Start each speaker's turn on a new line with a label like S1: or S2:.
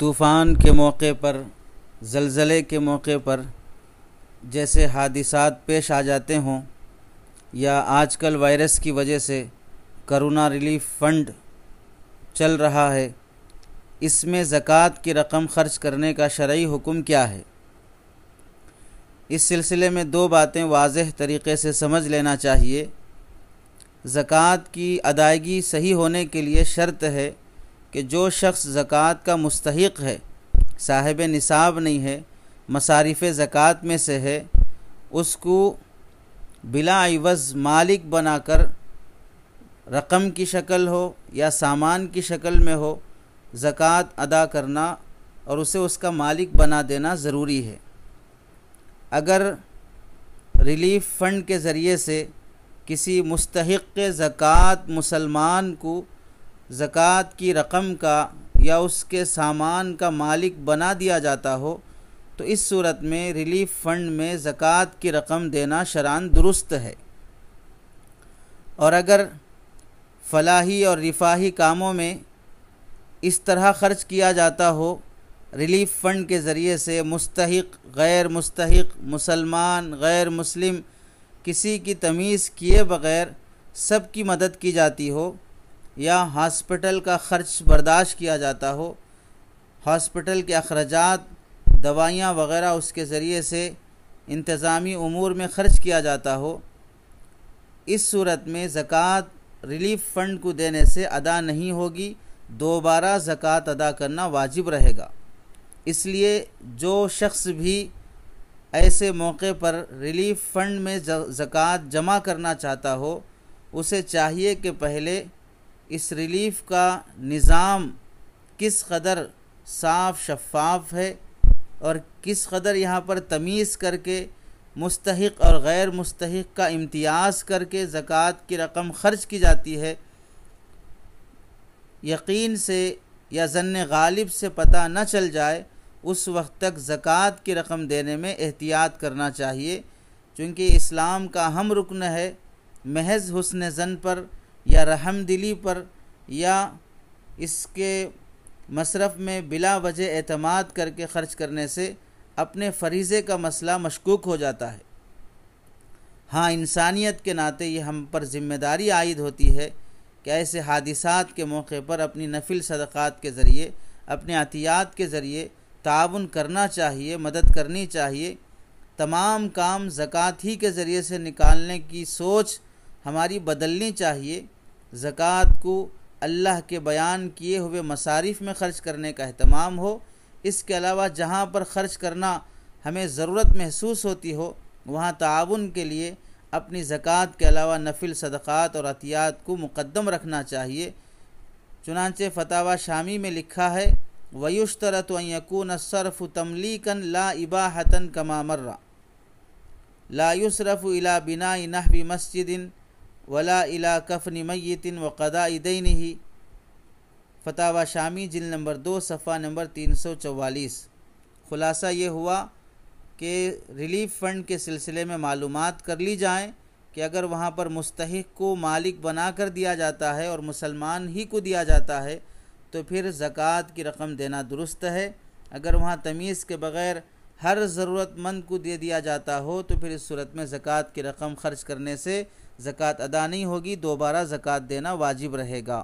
S1: طوفان کے موقع پر، زلزلے کے موقع پر جیسے حادثات پیش آ جاتے ہوں، یا آج کل وائرس کی وجہ سے کرونا ریلیف فنڈ چل رہا ہے، اس میں زکوٰۃ کی رقم خرچ کرنے کا شرعی حکم کیا ہے؟ اس سلسلے میں دو باتیں واضح طریقے سے سمجھ لینا چاہیے۔ زکوٰۃ کی ادائیگی صحیح ہونے کے لیے شرط ہے کہ جو شخص زکوٰۃ کا مستحق ہے، صاحب نصاب نہیں ہے، مصارف زکوٰۃ میں سے ہے، اس کو بلا عوض مالک بنا کر رقم کی شکل ہو یا سامان کی شکل میں ہو زکوٰۃ ادا کرنا اور اسے اس کا مالک بنا دینا ضروری ہے۔ اگر ریلیف فنڈ کے ذریعے سے کسی مستحق زکوٰۃ مسلمان کو زکوٰۃ کی رقم کا یا اس کے سامان کا مالک بنا دیا جاتا ہو تو اس صورت میں ریلیف فنڈ میں زکوٰۃ کی رقم دینا شرعاً درست ہے۔ اور اگر فلاحی اور رفاہی کاموں میں اس طرح خرچ کیا جاتا ہو ریلیف فنڈ کے ذریعے سے، مستحق، غیر مستحق، مسلمان، غیر مسلم، کسی کی تمیز کیے بغیر سب کی مدد کی جاتی ہو، یا ہاسپٹل کا خرچ برداشت کیا جاتا ہو، ہاسپٹل کے اخراجات، دوائیاں وغیرہ اس کے ذریعے سے انتظامی امور میں خرچ کیا جاتا ہو، اس صورت میں زکوٰۃ ریلیف فنڈ کو دینے سے ادا نہیں ہوگی، دوبارہ زکوٰۃ ادا کرنا واجب رہے گا۔ اس لیے جو شخص بھی ایسے موقع پر ریلیف فنڈ میں زکوٰۃ جمع کرنا چاہتا ہو، اسے چاہیے کہ پہلے اس ریلیف کا نظام کس قدر صاف شفاف ہے اور کس قدر یہاں پر تمیز کر کے مستحق اور غیر مستحق کا امتیاز کر کے زکوٰۃ کی رقم خرچ کی جاتی ہے، یقین سے یا ظن غالب سے پتہ نہ چل جائے، اس وقت تک زکوٰۃ کی رقم دینے میں احتیاط کرنا چاہیے، چونکہ اسلام کا اہم رکن ہے۔ محض حسن ظن پر یا رحم دلی پر یا اس کے مصرف میں بلا وجہ اعتماد کر کے خرچ کرنے سے اپنے فریضے کا مسئلہ مشکوک ہو جاتا ہے۔ ہاں، انسانیت کے ناطے یہ ہم پر ذمہ داری عائد ہوتی ہے کہ ایسے حادثات کے موقع پر اپنی نفل صدقات کے ذریعے، اپنے عطیات کے ذریعے تعاون کرنا چاہیے، مدد کرنی چاہیے۔ تمام کام زکوٰۃ ہی کے ذریعے سے نکالنے کی سوچ ہماری بدلنی چاہیے۔ زکوٰۃ کو اللہ کے بیان کیے ہوئے مصارف میں خرچ کرنے کا اہتمام ہو، اس کے علاوہ جہاں پر خرچ کرنا ہمیں ضرورت محسوس ہوتی ہو وہاں تعاون کے لیے اپنی زکوٰۃ کے علاوہ نفل صدقات اور عطیات کو مقدم رکھنا چاہیے۔ چنانچہ فتاوی شامی میں لکھا ہے وَيُشْتَرَطُ أَن يَكُونَ الصَّرْفُ تَمْلِيكًا لَا إِبَاحَةً كَمَا مَرَّ لَا يُصْرَفُ إِلَى بِنَاءِ نَحْوِ مَسْجِدٍ وَلَا إِلَى كَفْنِ مَيِّتٍ وَقَضَاءِ دَيْنِهِ۔ فتاوی شامی جلد نمبر 2 صفحہ نمبر 344۔ خلاصہ یہ ہوا کہ ریلیف فنڈ کے سلسلے میں معلومات کر لی جائیں کہ اگر وہاں پر مستحق کو مالک بنا کر دیا جاتا ہے اور مسلمان ہی کو دیا جاتا ہے تو پھر زکوٰۃ کی رقم دینا درست ہے۔ اگر وہاں تمیز کے بغیر ہر ضرورت مند کو دے دیا جاتا ہو تو پھر اس صورت میں زکوٰۃ کی رقم خرچ کرنے سے زکوٰۃ ادا نہیں ہوگی، دوبارہ زکوٰۃ دینا واجب رہے گا۔